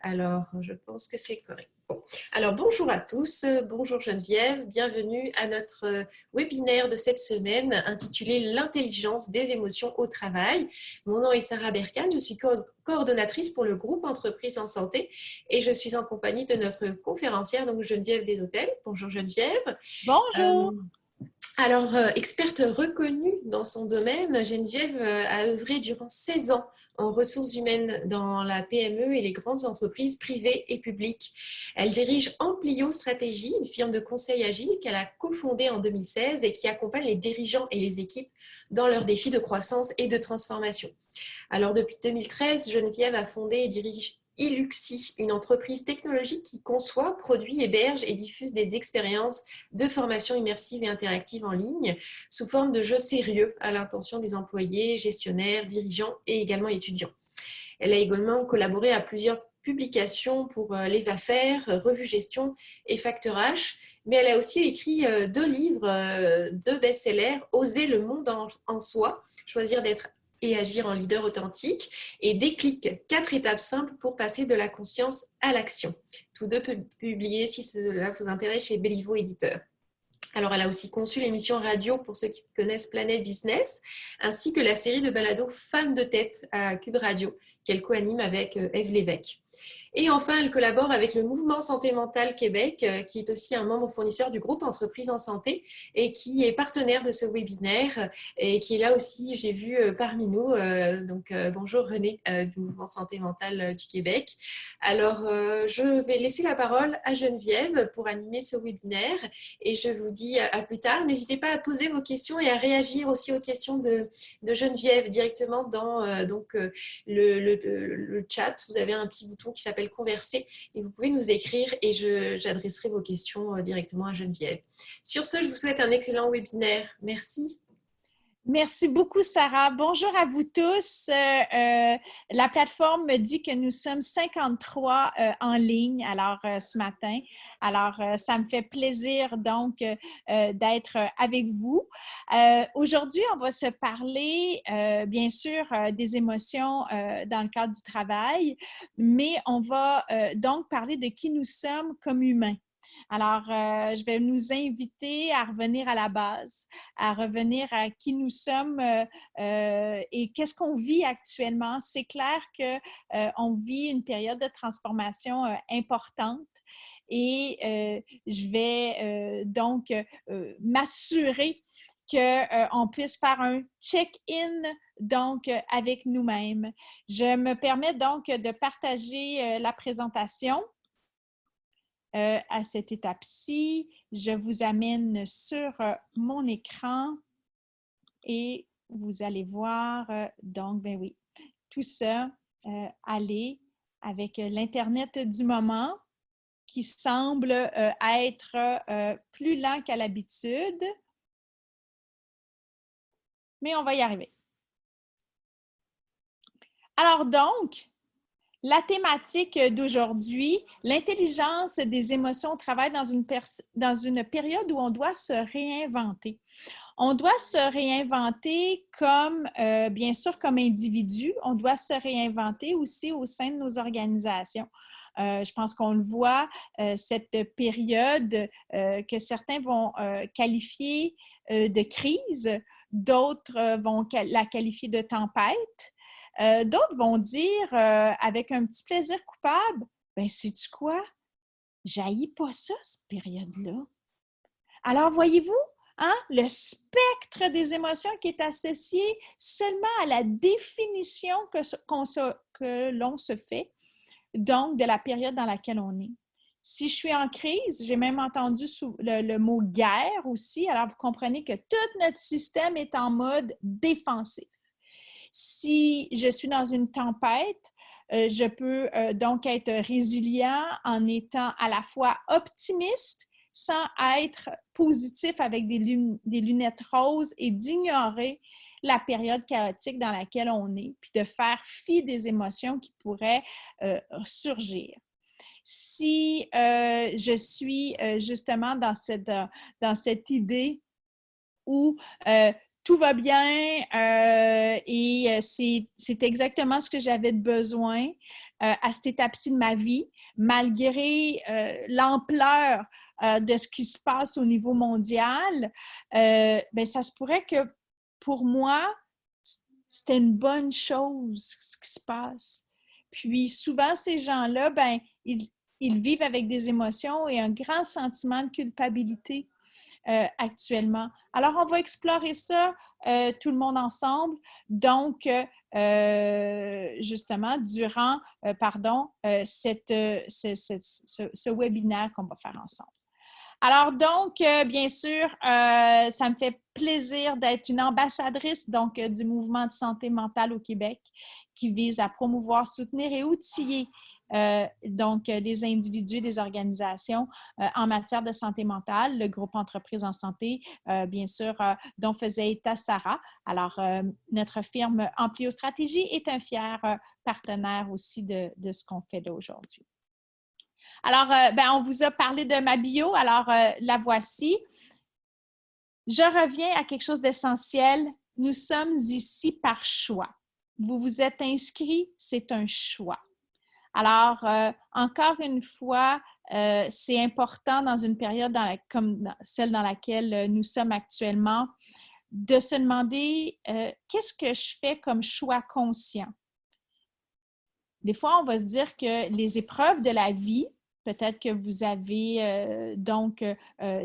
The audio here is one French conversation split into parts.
Alors, je pense que c'est correct. Bon. Alors, bonjour à tous, bonjour Geneviève, bienvenue à notre webinaire de cette semaine intitulé «L'intelligence des émotions au travail». Mon nom est Sarah Berkane, je suis coordonnatrice pour le groupe Entreprises en santé et je suis en compagnie de notre conférencière, donc Geneviève Deshôtels. Bonjour Geneviève. Bonjour. Alors, experte reconnue dans son domaine, Geneviève a œuvré durant 16 ans en ressources humaines dans la PME et les grandes entreprises privées et publiques. Elle dirige Amplio Stratégie, une firme de conseil agile qu'elle a cofondée en 2016 et qui accompagne les dirigeants et les équipes dans leurs défis de croissance et de transformation. Alors, depuis 2013, Geneviève a fondé et dirige Iluxi, une entreprise technologique qui conçoit, produit, héberge et diffuse des expériences de formation immersive et interactive en ligne sous forme de jeux sérieux à l'intention des employés, gestionnaires, dirigeants et également étudiants. Elle a également collaboré à plusieurs publications pour les affaires, Revue Gestion et Facteur H, mais elle a aussi écrit 2 livres, 2 best-sellers, Oser le monde en soi, choisir d'être et agir en leader authentique, et Déclic, 4 étapes simples pour passer de la conscience à l'action. Tous deux publiés, si cela vous intéresse, chez Béliveau Éditeur. Alors, elle a aussi conçu l'émission radio, pour ceux qui connaissent Planète Business, ainsi que la série de balados Femmes de tête à Cube Radio, qu'elle co-anime avec Ève Lévesque. Et enfin, elle collabore avec le Mouvement Santé Mentale Québec, qui est aussi un membre fournisseur du groupe Entreprises en Santé et qui est partenaire de ce webinaire et qui est là aussi, j'ai vu, parmi nous. Donc, bonjour René du Mouvement Santé Mentale du Québec. Alors, je vais laisser la parole à Geneviève pour animer ce webinaire et je vous dis à plus tard. N'hésitez pas à poser vos questions et à réagir aussi aux questions de Geneviève directement dans le chat. Vous avez un petit bouton qui s'appelle Converser et vous pouvez nous écrire et j'adresserai vos questions directement à Geneviève. Sur ce, je vous souhaite un excellent webinaire. Merci. Merci beaucoup, Sarah. Bonjour à vous tous. La plateforme me dit que nous sommes 53 en ligne ce matin. Alors, ça me fait plaisir donc d'être avec vous. Aujourd'hui, on va se parler, bien sûr, des émotions dans le cadre du travail, mais on va donc parler de qui nous sommes comme humains. Alors, je vais nous inviter à revenir à la base, à revenir à qui nous sommes et qu'est-ce qu'on vit actuellement. C'est clair qu'on vit une période de transformation importante et je vais donc m'assurer qu'on puisse faire un check-in donc avec nous-mêmes. Je me permets donc de partager la présentation. À cette étape-ci, je vous amène sur mon écran et vous allez voir, donc, ben oui, tout ça aller avec l'Internet du moment qui semble être plus lent qu'à l'habitude, mais on va y arriver. Alors donc, la thématique d'aujourd'hui, l'intelligence des émotions au travail dans une période où on doit se réinventer. On doit se réinventer comme, bien sûr, comme individu. On doit se réinventer aussi au sein de nos organisations. Je pense qu'on le voit, cette période que certains vont qualifier de crise, d'autres vont la qualifier de tempête. D'autres vont dire avec un petit plaisir coupable, ben sais-tu quoi? J'haïs pas ça, cette période-là. Alors, voyez-vous, hein, le spectre des émotions qui est associé seulement à la définition que l'on se fait, donc de la période dans laquelle on est. Si je suis en crise, j'ai même entendu le mot guerre aussi, alors vous comprenez que tout notre système est en mode défensif. Si je suis dans une tempête, je peux donc être résilient en étant à la fois optimiste sans être positif avec des lunettes roses et d'ignorer la période chaotique dans laquelle on est, puis de faire fi des émotions qui pourraient surgir. Si je suis justement dans cette idée où tout va bien et c'est exactement ce que j'avais de besoin à cette étape-ci de ma vie, malgré l'ampleur de ce qui se passe au niveau mondial. Ben, ça se pourrait que pour moi, c'était une bonne chose ce qui se passe. Puis souvent, ces gens-là, ben, ils vivent avec des émotions et un grand sentiment de culpabilité actuellement. Alors, on va explorer ça tout le monde ensemble. Donc, justement, durant, ce webinaire qu'on va faire ensemble. Alors donc, bien sûr, ça me fait plaisir d'être une ambassadrice donc du mouvement de santé mentale au Québec qui vise à promouvoir, soutenir et outiller les individus et les organisations en matière de santé mentale, le groupe Entreprises en santé, bien sûr, dont faisait état Sarah. Alors, notre firme Amplio Stratégie est un fier partenaire aussi de ce qu'on fait là aujourd'hui. Alors, on vous a parlé de ma bio, alors la voici. Je reviens à quelque chose d'essentiel. Nous sommes ici par choix. Vous vous êtes inscrits, c'est un choix. Alors, encore une fois, c'est important dans une période comme celle dans laquelle nous sommes actuellement, de se demander qu'est-ce que je fais comme choix conscient? Des fois, on va se dire que les épreuves de la vie, peut-être que vous avez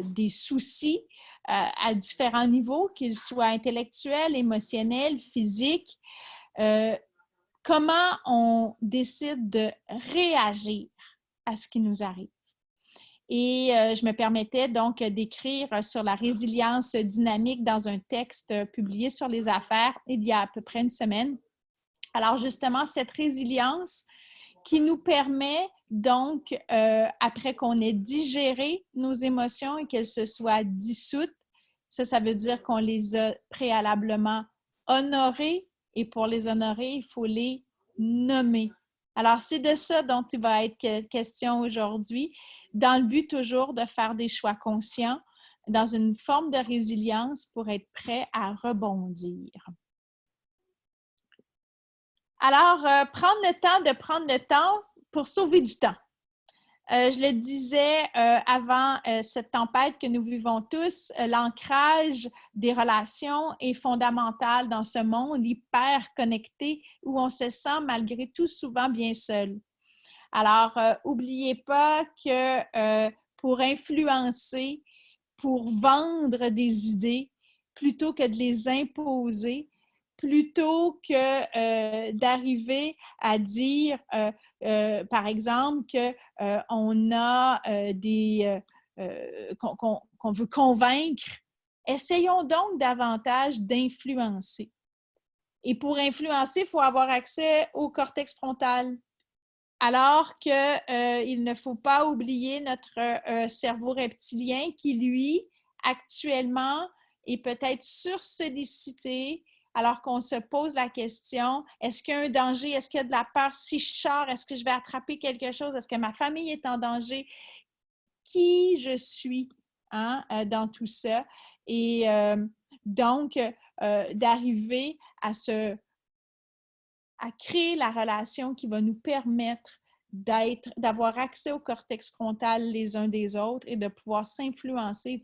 des soucis à différents niveaux, qu'ils soient intellectuels, émotionnels, physiques. Comment on décide de réagir à ce qui nous arrive? Et je me permettais donc d'écrire sur la résilience dynamique dans un texte publié sur les affaires il y a à peu près une semaine. Alors justement, cette résilience qui nous permet donc, après qu'on ait digéré nos émotions et qu'elles se soient dissoutes, ça veut dire qu'on les a préalablement honorées et pour les honorer, il faut les nommer. Alors, c'est de ça dont il va être question aujourd'hui, dans le but toujours de faire des choix conscients, dans une forme de résilience pour être prêt à rebondir. Alors, prendre le temps pour sauver du temps. Je le disais avant cette tempête que nous vivons tous, l'ancrage des relations est fondamental dans ce monde hyper connecté où on se sent malgré tout souvent bien seul. Alors, n'oubliez pas que pour influencer, pour vendre des idées, plutôt que de les imposer, plutôt que d'arriver à dire, par exemple, qu'on a qu'on veut convaincre, essayons donc davantage d'influencer. Et pour influencer, il faut avoir accès au cortex frontal. Alors qu'il ne faut pas oublier notre cerveau reptilien qui, lui, actuellement, est peut-être sursollicité alors qu'on se pose la question, est-ce qu'il y a un danger? Est-ce qu'il y a de la peur? Si je sors, est-ce que je vais attraper quelque chose? Est-ce que ma famille est en danger? Qui je suis dans tout ça? Et donc, d'arriver à créer la relation qui va nous permettre d'avoir accès au cortex frontal les uns des autres et de pouvoir s'influencer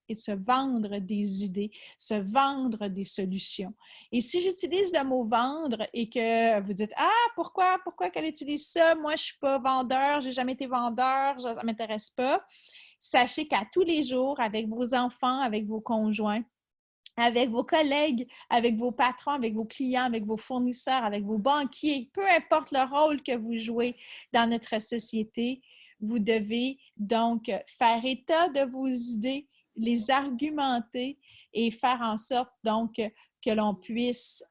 et de se vendre des idées, se vendre des solutions. Et si j'utilise le mot vendre et que vous dites « Ah, pourquoi qu'elle utilise ça? Moi, je ne suis pas vendeur, je n'ai jamais été vendeur, ça ne m'intéresse pas. » Sachez qu'à tous les jours, avec vos enfants, avec vos conjoints, avec vos collègues, avec vos patrons, avec vos clients, avec vos fournisseurs, avec vos banquiers, peu importe le rôle que vous jouez dans notre société, vous devez donc faire état de vos idées, les argumenter et faire en sorte donc que l'on puisse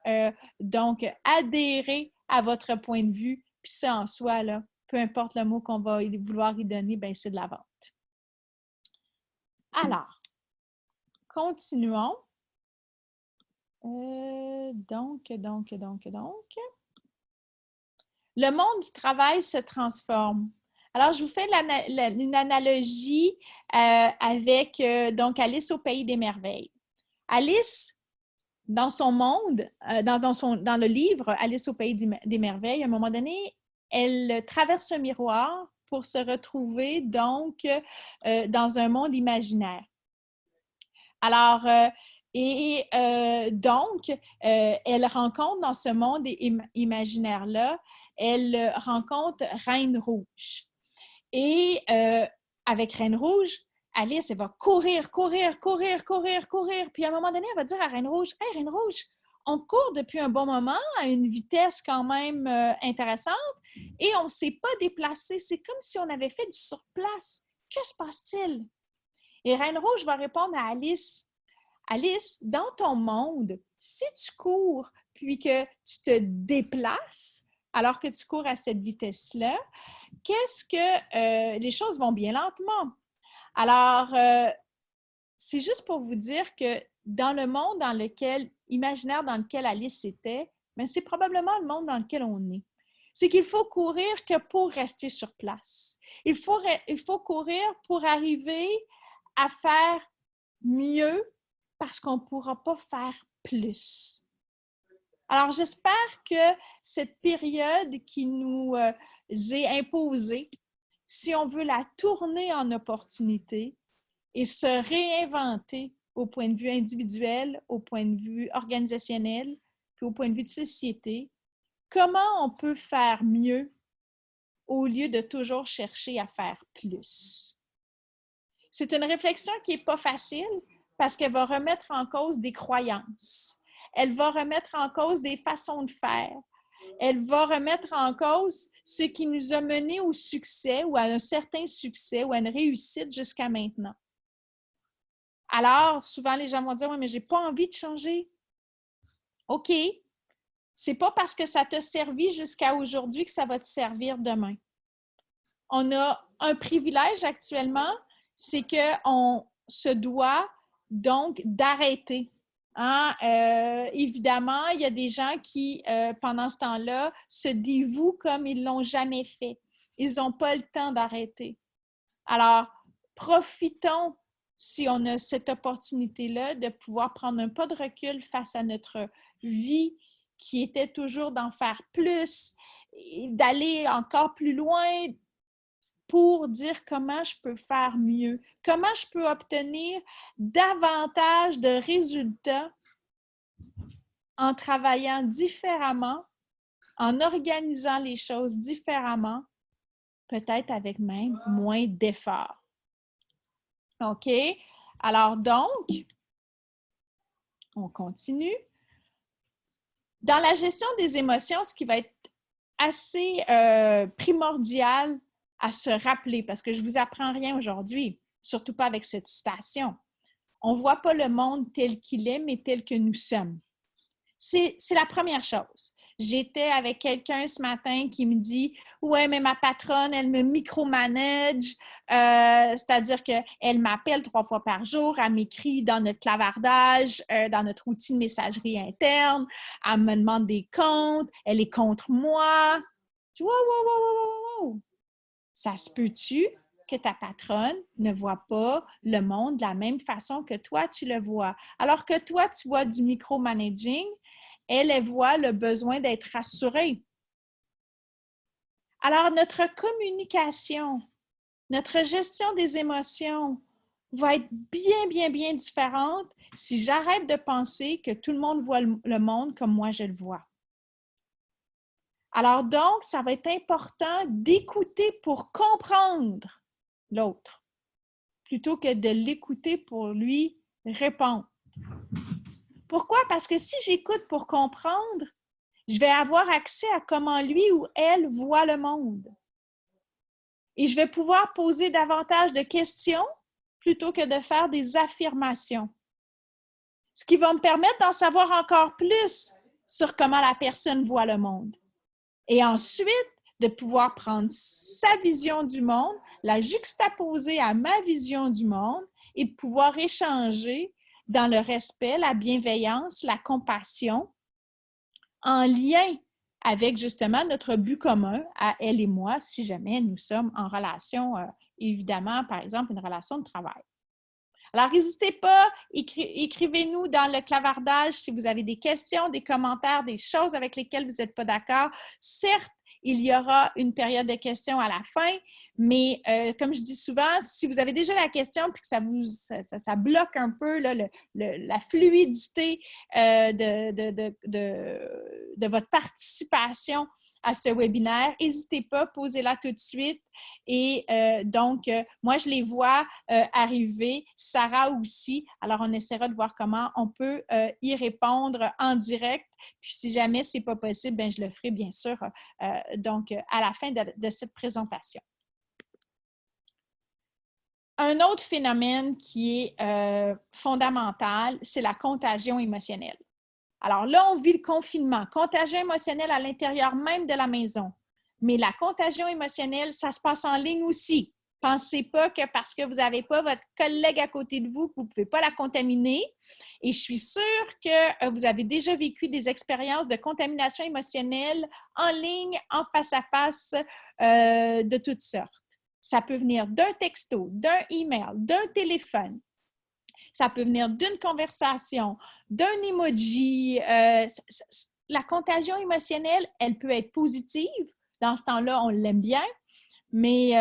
donc adhérer à votre point de vue. Puis ça en soi, là, peu importe le mot qu'on va vouloir y donner, bien, c'est de la vente. Alors, continuons. Donc. Le monde du travail se transforme. Alors, je vous fais une analogie avec donc Alice au Pays des Merveilles. Alice dans son monde, dans le livre Alice au pays des merveilles, à un moment donné, elle traverse un miroir pour se retrouver donc dans un monde imaginaire. Alors, elle rencontre dans ce monde imaginaire-là, elle rencontre Reine Rouge. Et avec Reine Rouge, Alice, elle va courir. Puis à un moment donné, elle va dire à Reine Rouge, « Hey, Reine Rouge, on court depuis un bon moment à une vitesse quand même intéressante et on ne s'est pas déplacé. C'est comme si on avait fait du surplace. Que se passe-t-il? » Et Reine Rouge va répondre à Alice, « Alice, dans ton monde, si tu cours puis que tu te déplaces alors que tu cours à cette vitesse-là, qu'est-ce que les choses vont bien lentement. » Alors, c'est juste pour vous dire que dans le monde imaginaire dans lequel Alice était, mais c'est probablement le monde dans lequel on est. C'est qu'il faut courir que pour rester sur place. Il faut courir pour arriver à faire mieux parce qu'on ne pourra pas faire plus. Alors, j'espère que cette période qui nous est imposée, si on veut la tourner en opportunité et se réinventer au point de vue individuel, au point de vue organisationnel, puis au point de vue de société, comment on peut faire mieux au lieu de toujours chercher à faire plus. C'est une réflexion qui n'est pas facile parce qu'elle va remettre en cause des croyances. Elle va remettre en cause des façons de faire. Elle va remettre en cause ce qui nous a menés au succès ou à un certain succès ou à une réussite jusqu'à maintenant. Alors, souvent, les gens vont dire « Oui, mais je n'ai pas envie de changer. » OK, c'est pas parce que ça t'a servi jusqu'à aujourd'hui que ça va te servir demain. On a un privilège actuellement, c'est qu'on se doit donc d'arrêter. Hein? Évidemment, il y a des gens qui, pendant ce temps-là, se dévouent comme ils ne l'ont jamais fait. Ils n'ont pas le temps d'arrêter. Alors, profitons, si on a cette opportunité-là, de pouvoir prendre un pas de recul face à notre vie qui était toujours d'en faire plus, d'aller encore plus loin pour dire comment je peux faire mieux, comment je peux obtenir davantage de résultats en travaillant différemment, en organisant les choses différemment, peut-être avec même moins d'efforts. OK? Alors donc, on continue. Dans la gestion des émotions, ce qui va être assez primordial à se rappeler, parce que je ne vous apprends rien aujourd'hui, surtout pas avec cette citation. On ne voit pas le monde tel qu'il est, mais tel que nous sommes. C'est la première chose. J'étais avec quelqu'un ce matin qui me dit « Ouais, mais ma patronne, elle me micromanage, c'est-à-dire qu'elle m'appelle 3 fois par jour, elle m'écrit dans notre clavardage, dans notre outil de messagerie interne, elle me demande des comptes, elle est contre moi. » Je dis « Wow! Ça se peut-tu que ta patronne ne voit pas le monde de la même façon que toi, tu le vois? Alors que toi, tu vois du micromanaging, elle voit le besoin d'être rassurée. Alors, notre communication, notre gestion des émotions va être bien différente si j'arrête de penser que tout le monde voit le monde comme moi je le vois. Alors donc, ça va être important d'écouter pour comprendre l'autre, plutôt que de l'écouter pour lui répondre. Pourquoi? Parce que si j'écoute pour comprendre, je vais avoir accès à comment lui ou elle voit le monde. Et je vais pouvoir poser davantage de questions plutôt que de faire des affirmations. Ce qui va me permettre d'en savoir encore plus sur comment la personne voit le monde. Et ensuite, de pouvoir prendre sa vision du monde, la juxtaposer à ma vision du monde et de pouvoir échanger dans le respect, la bienveillance, la compassion, en lien avec justement notre but commun à elle et moi, si jamais nous sommes en relation, évidemment, par exemple, une relation de travail. Alors, n'hésitez pas, écrivez-nous dans le clavardage si vous avez des questions, des commentaires, des choses avec lesquelles vous n'êtes pas d'accord. Certes, il y aura une période de questions à la fin, mais comme je dis souvent, si vous avez déjà la question et que ça bloque un peu là, la fluidité de votre participation à ce webinaire, n'hésitez pas, posez-la tout de suite. Et donc, moi, je les vois arriver, Sarah aussi. Alors, on essaiera de voir comment on peut y répondre en direct. Puis, si jamais ce n'est pas possible, bien, je le ferai bien sûr donc à la fin de cette présentation. Un autre phénomène qui est fondamental, c'est la contagion émotionnelle. Alors là, on vit le confinement, contagion émotionnelle à l'intérieur même de la maison. Mais la contagion émotionnelle, ça se passe en ligne aussi. Pensez pas que parce que vous n'avez pas votre collègue à côté de vous, que vous ne pouvez pas la contaminer. Et je suis sûre que vous avez déjà vécu des expériences de contamination émotionnelle en ligne, en face à face, de toutes sortes. Ça peut venir d'un texto, d'un email, d'un téléphone. Ça peut venir d'une conversation, d'un emoji. La contagion émotionnelle, elle peut être positive. Dans ce temps-là, on l'aime bien. Mais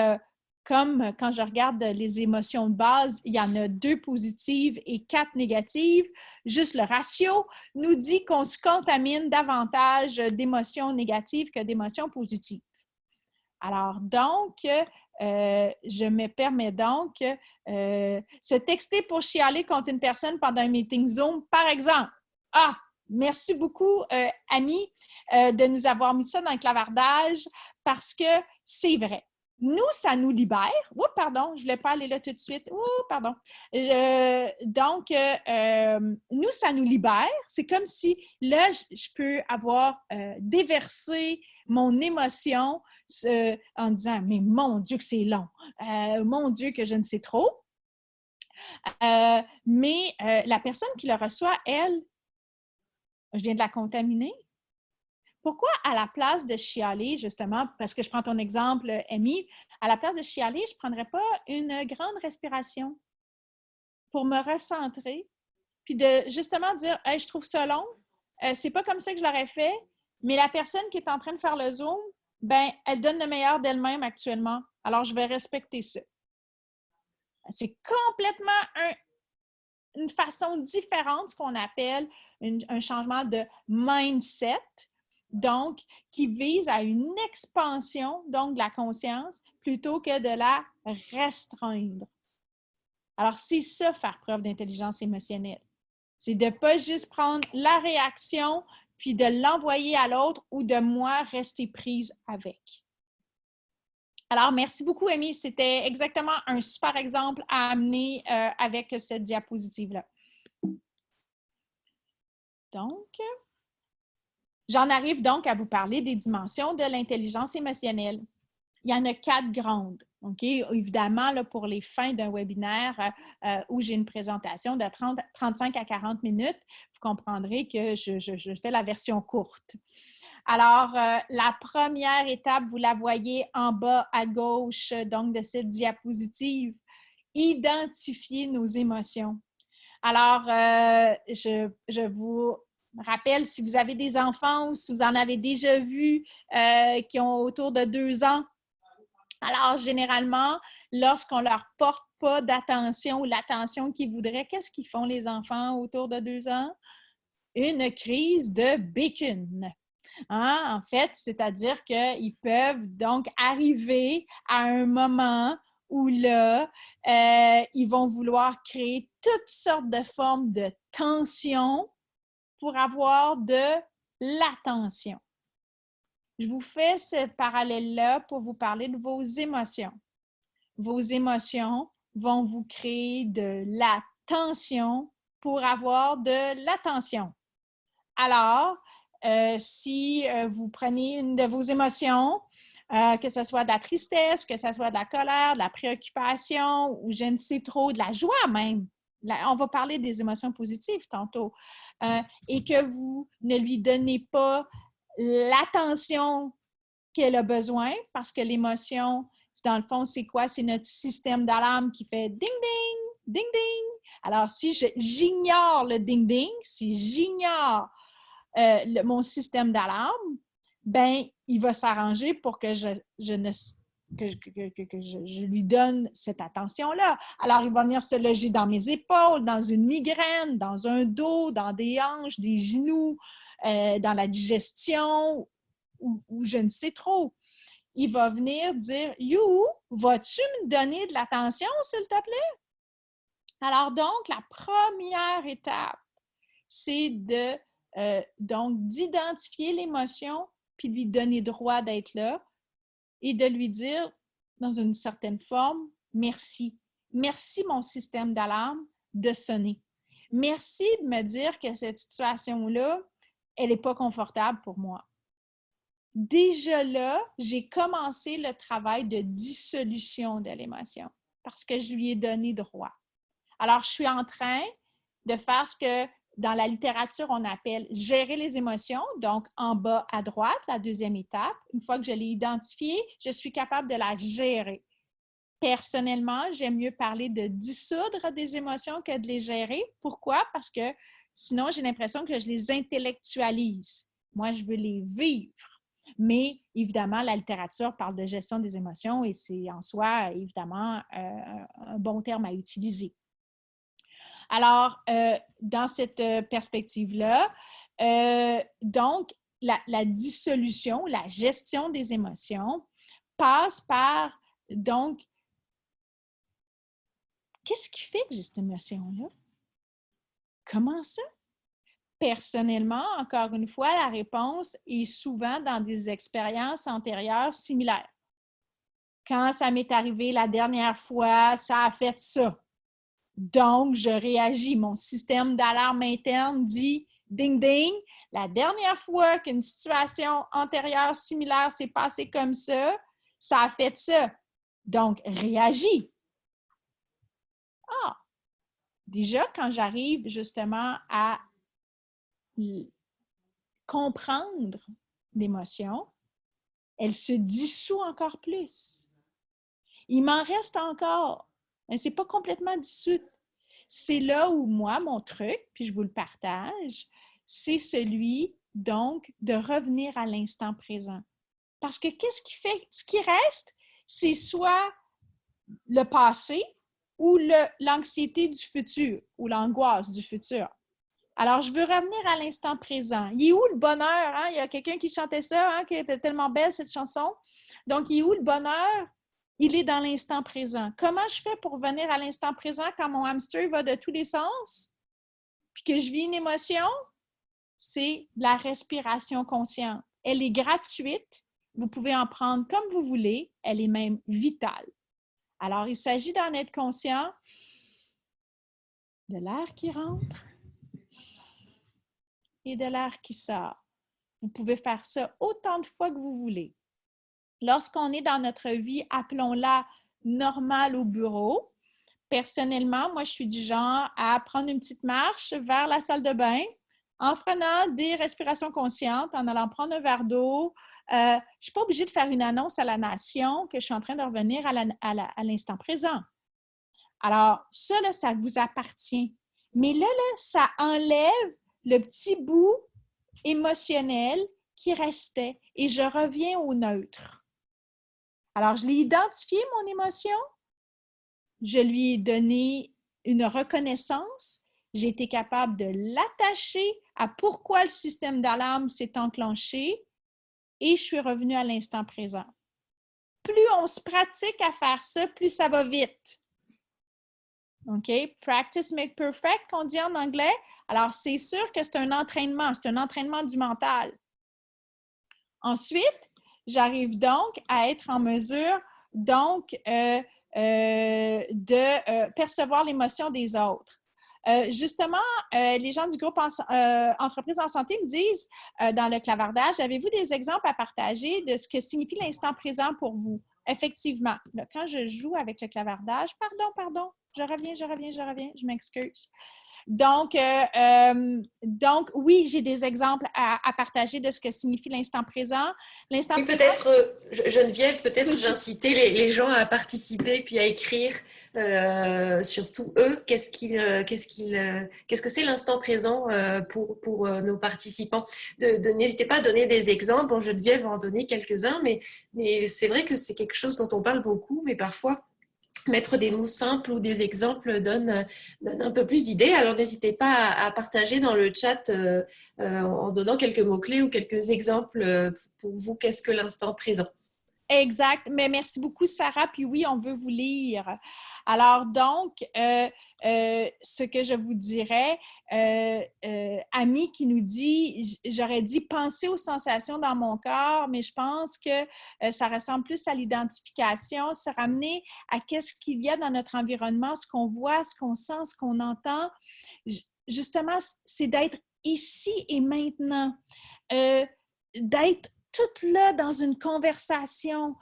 comme quand je regarde les émotions de base, il y en a 2 positives et 4 négatives. Juste le ratio nous dit qu'on se contamine davantage d'émotions négatives que d'émotions positives. Alors donc, je me permets donc se texter pour chialer contre une personne pendant un meeting Zoom, par exemple. Ah, merci beaucoup, Annie, de nous avoir mis ça dans le clavardage parce que c'est vrai. Nous, ça nous libère. Oh, pardon, je ne voulais pas aller là tout de suite. Oh, pardon. Donc, nous, ça nous libère. C'est comme si là, je peux avoir déversé mon émotion en disant « Mais mon Dieu que c'est long! Mon Dieu que je ne sais trop! » Mais la personne qui le reçoit, elle, je viens de la contaminer. Pourquoi, à la place de chialer, justement, parce que je prends ton exemple, Amy, à la place de chialer, je ne prendrais pas une grande respiration pour me recentrer, puis de justement dire hey, « je trouve ça long, c'est pas comme ça que je l'aurais fait, mais la personne qui est en train de faire le Zoom, ben elle donne le meilleur d'elle-même actuellement, alors je vais respecter ça. » C'est complètement une façon différente, ce qu'on appelle un changement de mindset, donc qui vise à une expansion donc de la conscience plutôt que de la restreindre. Alors, c'est ça, faire preuve d'intelligence émotionnelle. C'est de ne pas juste prendre la réaction puis de l'envoyer à l'autre ou de moi rester prise avec. Alors, merci beaucoup, Amy. C'était exactement un super exemple à amener avec cette diapositive-là. Donc, j'en arrive donc à vous parler des dimensions de l'intelligence émotionnelle. Il y en a 4 grandes. Okay? Évidemment, là, pour les fins d'un webinaire où j'ai une présentation de 35 à 40 minutes, vous comprendrez que je fais la version courte. Alors, la première étape, vous la voyez en bas à gauche donc de cette diapositive, identifier nos émotions. Alors, je vous rappelle, si vous avez des enfants ou si vous en avez déjà vu qui ont autour de 2 ans, alors généralement, lorsqu'on ne leur porte pas d'attention ou l'attention qu'ils voudraient, qu'est-ce qu'ils font les enfants autour de 2 ans? Une crise de bécune. Hein? En fait, c'est-à-dire qu'ils peuvent donc arriver à un moment où là, ils vont vouloir créer toutes sortes de formes de tension pour avoir de l'attention. Je vous fais ce parallèle-là pour vous parler de vos émotions. Vos émotions vont vous créer de la tension pour avoir de l'attention. Alors, si vous prenez une de vos émotions, que ce soit de la tristesse, que ce soit de la colère, de la préoccupation ou je ne sais trop, de la joie même, on va parler des émotions positives tantôt, et que vous ne lui donnez pas l'attention qu'elle a besoin parce que l'émotion, dans le fond, c'est quoi? C'est notre système d'alarme qui fait ding, ding, ding, ding. Alors, si j'ignore le ding-ding, si j'ignore mon système d'alarme, ben il va s'arranger pour que je lui donne cette attention-là. Alors, il va venir se loger dans mes épaules, dans une migraine, dans un dos, dans des hanches, des genoux, dans la digestion, ou je ne sais trop. Il va venir dire « You, vas-tu me donner de l'attention, s'il te plaît? » Alors donc, la première étape, c'est donc d'identifier l'émotion puis de lui donner droit d'être là et de lui dire, dans une certaine forme, merci. Merci, mon système d'alarme, de sonner. Merci de me dire que cette situation-là, elle n'est pas confortable pour moi. Déjà là, j'ai commencé le travail de dissolution de l'émotion parce que je lui ai donné droit. Alors, je suis en train de faire ce que dans la littérature, on appelle gérer les émotions. Donc, en bas à droite, la deuxième étape, une fois que je l'ai identifiée, je suis capable de la gérer. Personnellement, j'aime mieux parler de dissoudre des émotions que de les gérer. Pourquoi? Parce que sinon, j'ai l'impression que je les intellectualise. Moi, je veux les vivre. Mais évidemment, la littérature parle de gestion des émotions et c'est en soi, évidemment, un bon terme à utiliser. Alors, dans cette perspective-là, donc, la dissolution, la gestion des émotions passe par, donc, qu'est-ce qui fait que j'ai cette émotion-là? Comment ça? Personnellement, encore une fois, la réponse est souvent dans des expériences antérieures similaires. Quand ça m'est arrivé la dernière fois, ça a fait ça. Donc, je réagis. Mon système d'alarme interne dit « ding, ding ». La dernière fois qu'une situation antérieure similaire s'est passée comme ça a fait ça. Donc, réagis. Ah! Déjà, quand j'arrive justement à comprendre l'émotion, elle se dissout encore plus. Il m'en reste encore. Elle ne s'est pas complètement dissoute. C'est là où moi, mon truc, puis je vous le partage, c'est celui, donc, de revenir à l'instant présent. Parce que qu'est-ce qui fait? Ce qui reste, c'est soit le passé ou l'anxiété du futur ou l'angoisse du futur. Alors, je veux revenir à l'instant présent. Il est où le bonheur? Hein? Il y a quelqu'un qui chantait ça, hein, qui était tellement belle, cette chanson. Donc, il est où le bonheur? Il est dans l'instant présent. Comment je fais pour venir à l'instant présent quand mon hamster va de tous les sens? Puis que je vis une émotion? C'est la respiration consciente. Elle est gratuite. Vous pouvez en prendre comme vous voulez. Elle est même vitale. Alors, il s'agit d'en être conscient de l'air qui rentre et de l'air qui sort. Vous pouvez faire ça autant de fois que vous voulez. Lorsqu'on est dans notre vie, appelons-la normale au bureau. Personnellement, moi, je suis du genre à prendre une petite marche vers la salle de bain en prenant des respirations conscientes, en allant prendre un verre d'eau. Je ne suis pas obligée de faire une annonce à la nation que je suis en train de revenir à l'instant présent. Alors, ça, là, ça vous appartient. Mais là, ça enlève le petit bout émotionnel qui restait et je reviens au neutre. Alors, je l'ai identifié, mon émotion. Je lui ai donné une reconnaissance. J'ai été capable de l'attacher à pourquoi le système d'alarme s'est enclenché et je suis revenue à l'instant présent. Plus on se pratique à faire ça, plus ça va vite. OK? Practice make perfect, qu'on dit en anglais. Alors, c'est sûr que c'est un entraînement du mental. Ensuite, j'arrive donc à être en mesure donc de percevoir l'émotion des autres. Justement, les gens du groupe Entreprises en santé me disent dans le clavardage, avez-vous des exemples à partager de ce que signifie l'instant présent pour vous? Effectivement, là, quand je joue avec le clavardage, pardon, je m'excuse. Donc, oui, j'ai des exemples à partager de ce que signifie l'instant présent. L'instant Oui, présent, peut-être, Geneviève, peut-être j'incitais les gens à participer puis à écrire, surtout eux, qu'est-ce que c'est l'instant présent pour nos participants. N'hésitez pas à donner des exemples. Bon, Geneviève va en donner quelques-uns, mais c'est vrai que c'est quelque chose dont on parle beaucoup, mais parfois, mettre des mots simples ou des exemples donne un peu plus d'idées. Alors, n'hésitez pas à partager dans le chat en donnant quelques mots-clés ou quelques exemples pour vous. Qu'est-ce que l'instant présent? exact, mais merci beaucoup, Sarah. Puis oui, on veut vous lire. Alors donc, ce que je vous dirais, Ami qui nous dit, j'aurais dit penser aux sensations dans mon corps, mais je pense que ça ressemble plus à l'identification, se ramener à qu'est-ce qu'il y a dans notre environnement, ce qu'on voit, ce qu'on sent, ce qu'on entend. Justement, c'est d'être ici et maintenant, d'être toute là dans une conversation,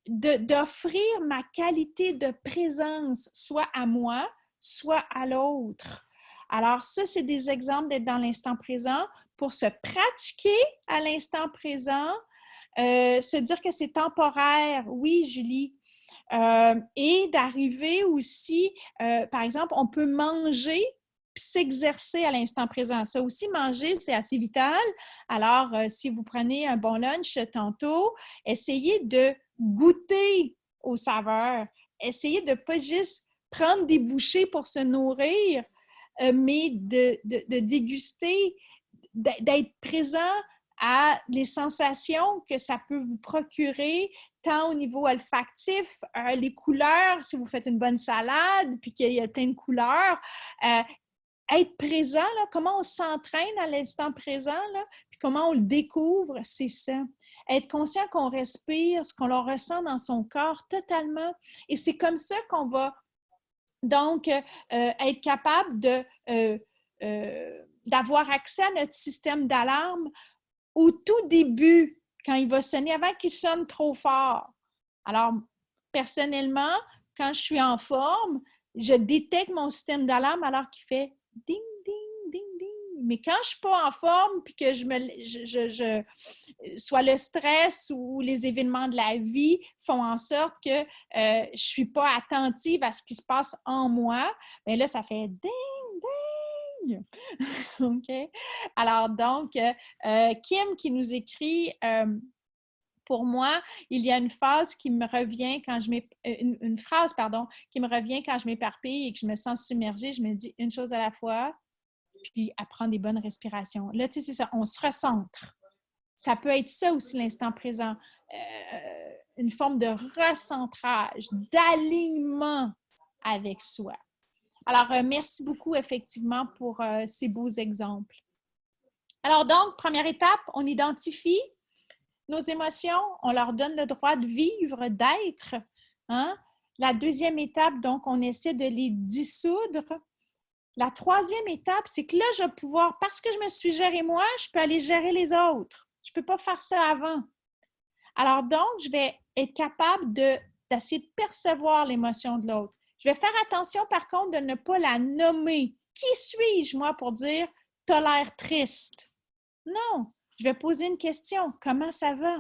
d'offrir ma qualité de présence, soit à moi, soit à l'autre. Alors, ça, c'est des exemples d'être dans l'instant présent pour se pratiquer à l'instant présent, se dire que c'est temporaire. Oui, Julie. Et d'arriver aussi, par exemple, on peut manger s'exercer à l'instant présent. Ça aussi, manger, c'est assez vital. Alors, si vous prenez un bon lunch tantôt, essayez de goûter aux saveurs. Essayez de ne pas juste prendre des bouchées pour se nourrir, mais de déguster, d'être présent à les sensations que ça peut vous procurer, tant au niveau olfactif, les couleurs, si vous faites une bonne salade, puis qu'il y a plein de couleurs, être présent, là, comment on s'entraîne à l'instant présent, là, puis comment on le découvre, c'est ça. Être conscient qu'on respire, ce qu'on le ressent dans son corps totalement. Et c'est comme ça qu'on va donc être capable d'avoir accès à notre système d'alarme au tout début, quand il va sonner, avant qu'il sonne trop fort. Alors, personnellement, quand je suis en forme, je détecte mon système d'alarme alors qu'il fait ding, ding, ding, ding. Mais quand je ne suis pas en forme, puis que soit le stress ou les événements de la vie font en sorte que je ne suis pas attentive à ce qui se passe en moi, bien là, ça fait ding, ding. OK? Alors donc, Kim qui nous écrit pour moi, il y a une phrase qui me revient quand une phrase, pardon, qui me revient quand je m'éparpille et que je me sens submergée. Je me dis une chose à la fois, puis à prendre des bonnes respirations. Là, tu sais, c'est ça, on se recentre. Ça peut être ça aussi, l'instant présent. Une forme de recentrage, d'alignement avec soi. Alors, merci beaucoup, effectivement, pour ces beaux exemples. Alors donc, première étape, on identifie nos émotions, on leur donne le droit de vivre, d'être. Hein? La deuxième étape, donc, on essaie de les dissoudre. La troisième étape, c'est que là, je vais pouvoir, parce que je me suis gérée moi, je peux aller gérer les autres. Je ne peux pas faire ça avant. Alors donc, je vais être capable d'essayer de percevoir l'émotion de l'autre. Je vais faire attention, par contre, de ne pas la nommer. Qui suis-je, moi, pour dire « t'as l'air triste ». Non, je vais poser une question. Comment ça va?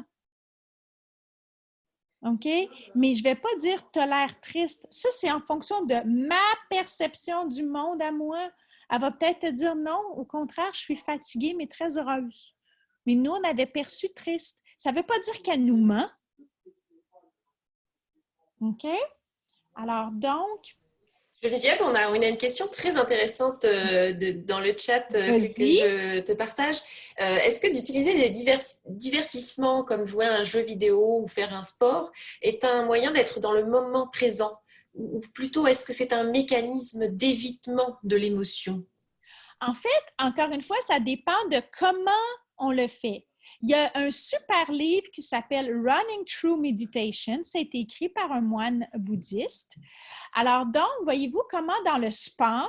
OK? Mais je ne vais pas dire « t'as l'air triste ». Ça, c'est en fonction de ma perception du monde à moi. Elle va peut-être te dire « non, au contraire, je suis fatiguée, mais très heureuse ». Mais nous, on avait perçu triste. Ça ne veut pas dire qu'elle nous ment. OK? Alors, donc... Geneviève, on a une question très intéressante dans le chat que je te partage. Est-ce que d'utiliser des divertissements comme jouer à un jeu vidéo ou faire un sport est un moyen d'être dans le moment présent? Ou plutôt, est-ce que c'est un mécanisme d'évitement de l'émotion? En fait, encore une fois, ça dépend de comment on le fait. Il y a un super livre qui s'appelle Running Through Meditation. Ça a été écrit par un moine bouddhiste. Alors donc, voyez-vous comment dans le sport,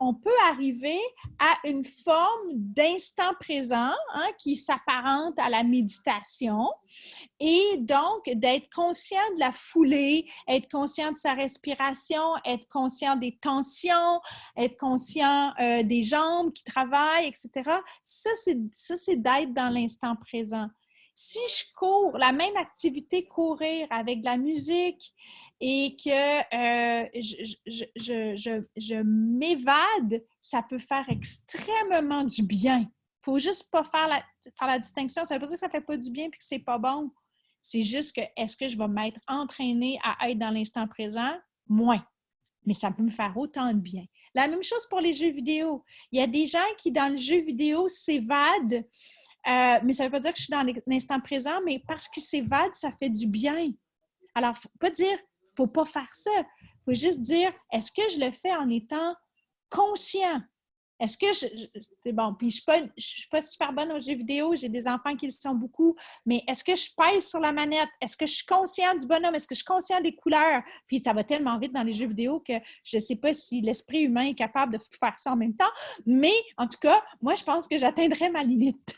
on peut arriver à une forme d'instant présent qui s'apparente à la méditation et donc d'être conscient de la foulée, être conscient de sa respiration, être conscient des tensions, être conscient des jambes qui travaillent, etc. Ça, c'est d'être dans l'instant présent. Si je cours, la même activité courir avec de la musique et que je m'évade, ça peut faire extrêmement du bien. Il ne faut juste pas faire la distinction. Ça ne veut pas dire que ça ne fait pas du bien et que ce n'est pas bon. C'est juste que est-ce que je vais m'être entraînée à être dans l'instant présent? Moins. Mais ça peut me faire autant de bien. La même chose pour les jeux vidéo. Il y a des gens qui, dans le jeu vidéo, s'évadent. Mais ça ne veut pas dire que je suis dans l'instant présent, mais parce qu'ils s'évadent, ça fait du bien. Alors, il ne faut pas dire, il ne faut pas faire ça. Il faut juste dire, est-ce que je le fais en étant conscient? Est-ce que c'est bon, puis je ne suis pas super bonne aux jeux vidéo, j'ai des enfants qui le sont beaucoup, mais est-ce que je pèse sur la manette? Est-ce que je suis consciente du bonhomme? Est-ce que je suis consciente des couleurs? Puis ça va tellement vite dans les jeux vidéo que je ne sais pas si l'esprit humain est capable de faire ça en même temps, mais en tout cas, moi, je pense que j'atteindrai ma limite.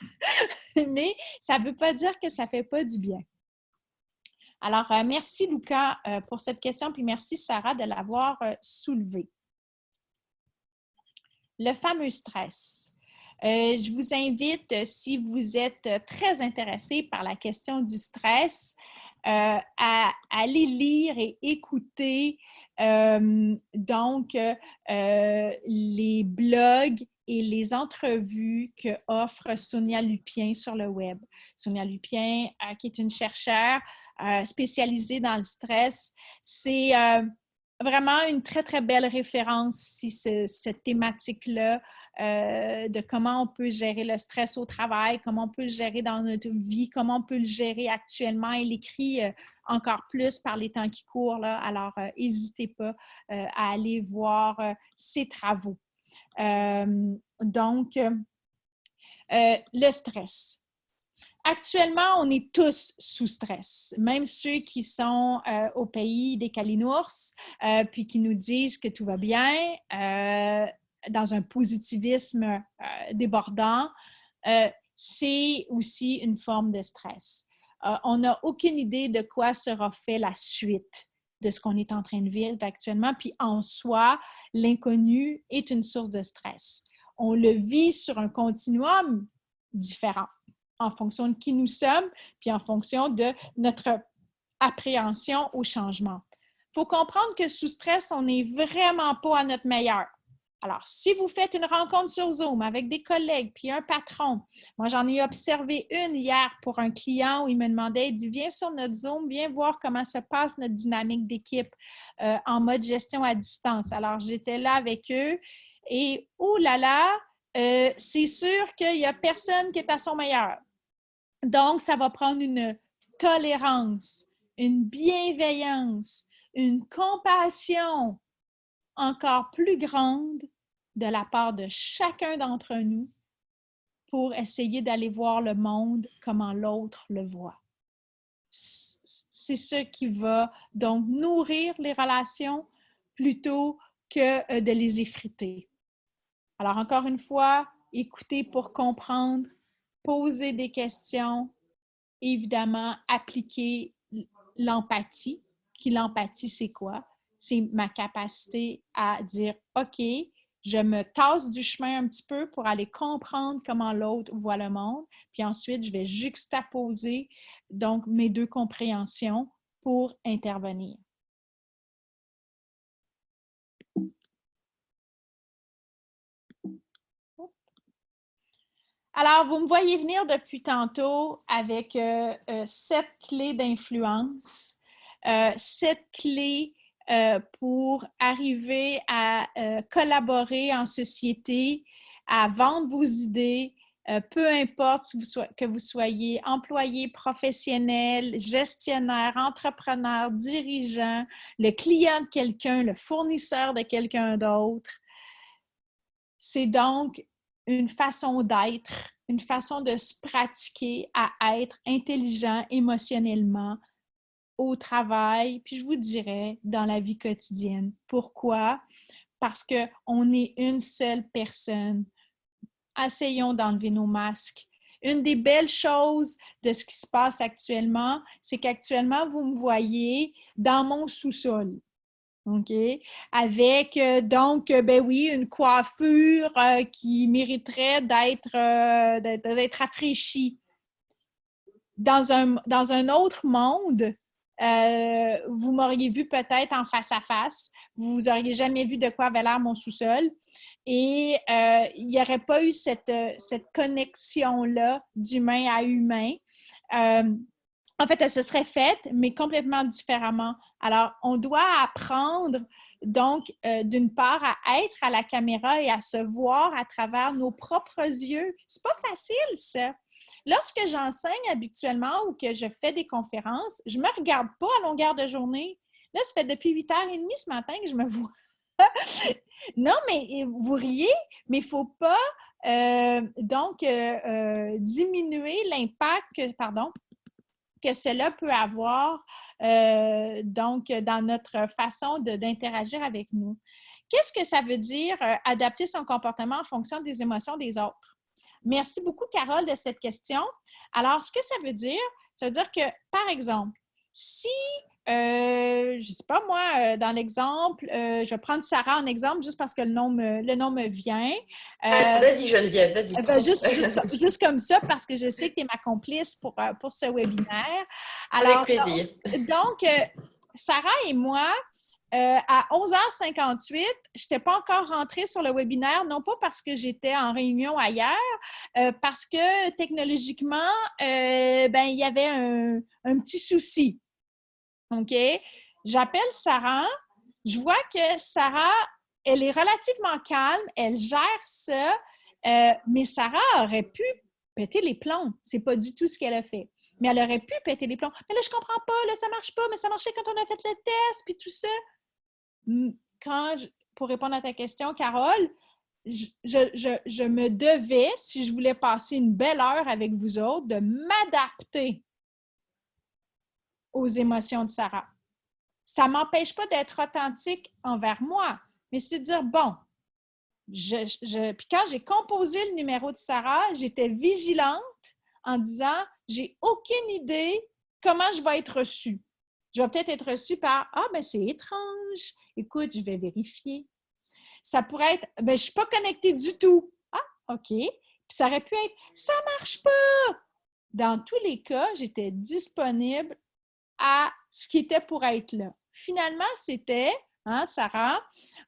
Mais ça ne veut pas dire que ça ne fait pas du bien. Alors, merci Luca pour cette question, puis merci Sarah de l'avoir soulevée. Le fameux stress. Je vous invite, si vous êtes très intéressé par la question du stress, à aller lire et écouter les blogs et les entrevues que offre Sonia Lupien sur le web. Sonia Lupien, qui est une chercheure spécialisée dans le stress, c'est vraiment une très, très belle référence si cette thématique-là de comment on peut gérer le stress au travail, comment on peut le gérer dans notre vie, comment on peut le gérer actuellement. Elle écrit encore plus par les temps qui courent, là. Alors, n'hésitez pas à aller voir ses travaux. Le stress. Actuellement, on est tous sous stress, même ceux qui sont au pays des calinours, puis qui nous disent que tout va bien, dans un positivisme débordant, c'est aussi une forme de stress. On n'a aucune idée de quoi sera fait la suite de ce qu'on est en train de vivre actuellement, puis en soi, l'inconnu est une source de stress. On le vit sur un continuum différent, en fonction de qui nous sommes, puis en fonction de notre appréhension au changement. Il faut comprendre que sous stress, on n'est vraiment pas à notre meilleur. Alors, si vous faites une rencontre sur Zoom avec des collègues puis un patron, moi, j'en ai observé une hier pour un client où il me demandait, il dit, viens sur notre Zoom, viens voir comment se passe notre dynamique d'équipe en mode gestion à distance. Alors, j'étais là avec eux et, oh là là, c'est sûr qu'il n'y a personne qui est à son meilleur. Donc, ça va prendre une tolérance, une bienveillance, une compassion encore plus grande de la part de chacun d'entre nous pour essayer d'aller voir le monde comment l'autre le voit. C'est ce qui va donc nourrir les relations plutôt que de les effriter. Alors, encore une fois, écouter pour comprendre, poser des questions, évidemment, appliquer l'empathie. L'empathie, c'est quoi? C'est ma capacité à dire, OK, je me tasse du chemin un petit peu pour aller comprendre comment l'autre voit le monde, puis ensuite, je vais juxtaposer donc mes deux compréhensions pour intervenir. Alors, vous me voyez venir depuis tantôt avec 7 clés d'influence, 7 clés pour arriver à collaborer en société, à vendre vos idées, peu importe que vous soyez employé, professionnel, gestionnaire, entrepreneur, dirigeant, le client de quelqu'un, le fournisseur de quelqu'un d'autre. C'est donc une façon d'être, une façon de se pratiquer à être intelligent émotionnellement au travail, puis je vous dirais dans la vie quotidienne. Pourquoi? parce qu'on est une seule personne. Essayons d'enlever nos masques. Une des belles choses de ce qui se passe actuellement, c'est qu'actuellement, vous me voyez dans mon sous-sol. OK? Avec, ben oui, une coiffure qui mériterait d'être rafraîchie. Dans un autre monde, vous m'auriez vu peut-être en face à face. Vous n'auriez jamais vu de quoi avait l'air mon sous-sol. Et il n'y aurait pas eu cette connexion-là d'humain à humain. En fait, elle se serait faite, mais complètement différemment. Alors, on doit apprendre, donc, d'une part, à être à la caméra et à se voir à travers nos propres yeux. C'est pas facile, ça. Lorsque j'enseigne habituellement ou que je fais des conférences, je me regarde pas à longueur de journée. Là, ça fait depuis 8h30 ce matin que je me vois. Non, mais vous riez, mais il ne faut pas diminuer l'impact, que cela peut avoir dans notre façon d'interagir avec nous. Qu'est-ce que ça veut dire adapter son comportement en fonction des émotions des autres? Merci beaucoup, Carole, de cette question. Alors, ce que ça veut dire que, par exemple, si je ne sais pas moi, dans l'exemple, je vais prendre Sarah en exemple juste parce que le nom me vient. Vas-y Geneviève, vas-y. Juste comme ça, parce que je sais que tu es ma complice pour ce webinaire. Alors, avec plaisir. Donc, Sarah et moi, à 11h58, je n'étais pas encore rentrée sur le webinaire, non pas parce que j'étais en réunion ailleurs, parce que technologiquement, il y avait un petit souci. OK? J'appelle Sarah. Je vois que Sarah, elle est relativement calme, elle gère ça, mais Sarah aurait pu péter les plombs. C'est pas du tout ce qu'elle a fait. Mais elle aurait pu péter les plombs. Mais là, je comprends pas, là, ça marche pas, mais ça marchait quand on a fait le test, puis tout ça. Pour répondre à ta question, Carole, je me devais, si je voulais passer une belle heure avec vous autres, de m'adapter aux émotions de Sarah. Ça ne m'empêche pas d'être authentique envers moi, mais c'est de dire, bon, puis quand j'ai composé le numéro de Sarah, j'étais vigilante en disant, j'ai aucune idée comment je vais être reçue. Je vais peut-être être reçue par, ah, ben c'est étrange, écoute, je vais vérifier. Ça pourrait être, ben je ne suis pas connectée du tout. Ah, OK. Puis ça aurait pu être, ça ne marche pas. Dans tous les cas, j'étais disponible à ce qui était pour être là. Finalement, c'était, Sarah,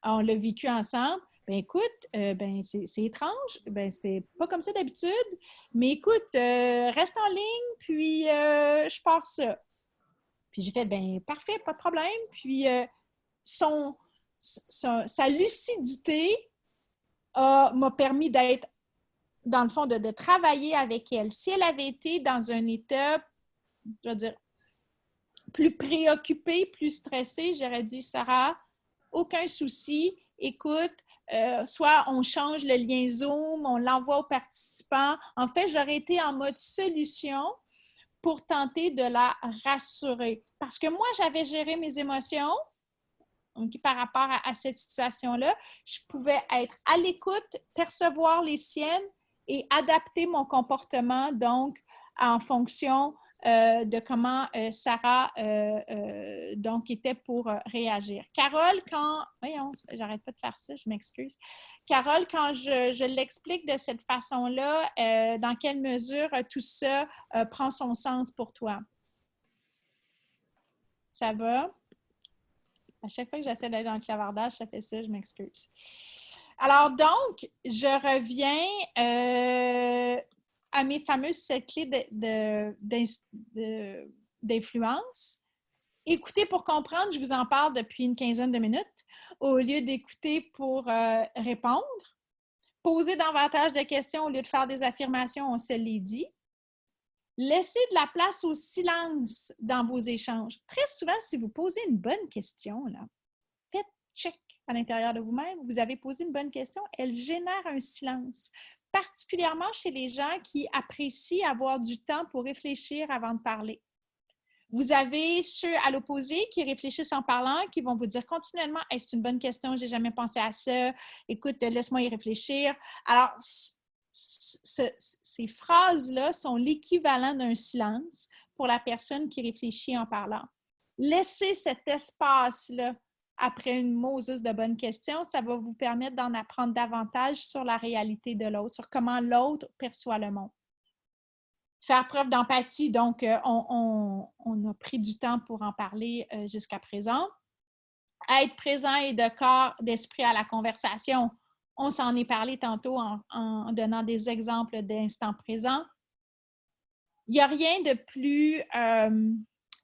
on l'a vécu ensemble. Ben écoute, c'est étrange, ben c'était pas comme ça d'habitude, mais écoute, reste en ligne, puis je pars ça. Puis j'ai fait, ben parfait, pas de problème. Puis sa lucidité m'a permis d'être, dans le fond, de travailler avec elle. Si elle avait été dans un état, je veux dire, plus préoccupée, plus stressée, j'aurais dit, Sarah, aucun souci, écoute, soit on change le lien Zoom, on l'envoie aux participants. En fait, j'aurais été en mode solution pour tenter de la rassurer. Parce que moi, j'avais géré mes émotions, donc par rapport à cette situation-là. Je pouvais être à l'écoute, percevoir les siennes et adapter mon comportement, donc, en fonction de comment Sarah donc était pour réagir. Carole, voyons, j'arrête pas de faire ça, je m'excuse. Carole, quand je l'explique de cette façon-là, dans quelle mesure tout ça prend son sens pour toi? Ça va? À chaque fois que j'essaie d'aller dans le clavardage, ça fait ça, je m'excuse. Alors donc, je reviens à mes fameuses 7 clés d'influence. Écoutez pour comprendre, je vous en parle depuis une quinzaine de minutes, au lieu d'écouter pour répondre. Poser davantage de questions au lieu de faire des affirmations, on se l'est dit. Laissez de la place au silence dans vos échanges. Très souvent, si vous posez une bonne question, là, faites check à l'intérieur de vous-même. Vous avez posé une bonne question, elle génère un silence. Particulièrement chez les gens qui apprécient avoir du temps pour réfléchir avant de parler. Vous avez ceux à l'opposé qui réfléchissent en parlant, qui vont vous dire continuellement « Hey, c'est une bonne question, j'ai jamais pensé à ça. Écoute, laisse-moi y réfléchir. » Alors, ces phrases-là sont l'équivalent d'un silence pour la personne qui réfléchit en parlant. Laissez cet espace-là après une Moses de bonnes questions, ça va vous permettre d'en apprendre davantage sur la réalité de l'autre, sur comment l'autre perçoit le monde. Faire preuve d'empathie, donc on a pris du temps pour en parler jusqu'à présent. Être présent et de corps, d'esprit à la conversation, on s'en est parlé tantôt en donnant des exemples d'instant présent. Il n'y a rien de plus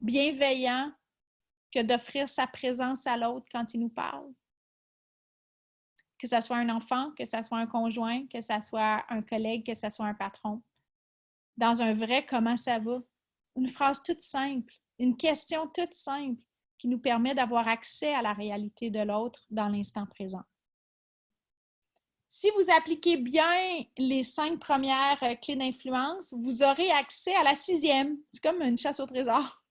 bienveillant que d'offrir sa présence à l'autre quand il nous parle. Que ce soit un enfant, que ce soit un conjoint, que ce soit un collègue, que ce soit un patron. Dans un vrai « comment ça va », une phrase toute simple, une question toute simple qui nous permet d'avoir accès à la réalité de l'autre dans l'instant présent. Si vous appliquez bien les 5 premières clés d'influence, vous aurez accès à la 6e. C'est comme une chasse au trésor.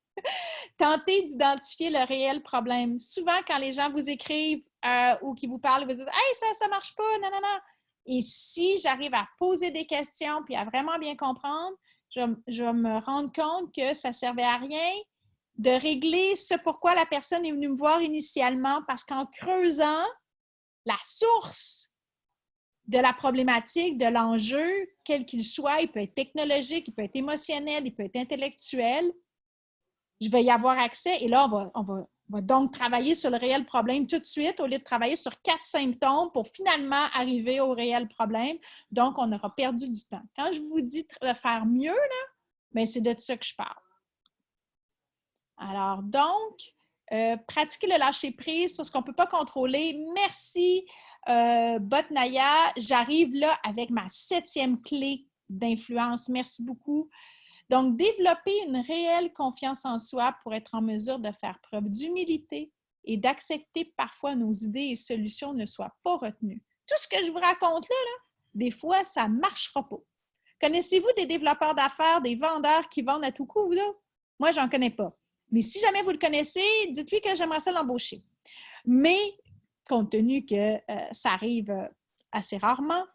Tentez d'identifier le réel problème. Souvent, quand les gens vous écrivent ou qui vous parlent, vous dites « Hey, ça ne marche pas, non, non, non. » Et si j'arrive à poser des questions puis à vraiment bien comprendre, je vais me rendre compte que ça ne servait à rien de régler ce pourquoi la personne est venue me voir initialement, parce qu'en creusant la source de la problématique, de l'enjeu, quel qu'il soit, il peut être technologique, il peut être émotionnel, il peut être intellectuel, je vais y avoir accès et là, on va donc travailler sur le réel problème tout de suite au lieu de travailler sur 4 symptômes pour finalement arriver au réel problème. Donc, on aura perdu du temps. Quand je vous dis de faire mieux, là, bien, c'est de ça que je parle. Alors, donc, pratiquer le lâcher-prise sur ce qu'on ne peut pas contrôler. Merci, Botnaya. J'arrive là avec ma 7e clé d'influence. Merci beaucoup. Donc, développer une réelle confiance en soi pour être en mesure de faire preuve d'humilité et d'accepter que parfois nos idées et solutions ne soient pas retenues. Tout ce que je vous raconte là, des fois, ça ne marchera pas. Connaissez-vous des développeurs d'affaires, des vendeurs qui vendent à tout coup, là? Moi, je n'en connais pas. Mais si jamais vous le connaissez, dites-lui que j'aimerais ça l'embaucher. Mais, compte tenu que ça arrive assez rarement,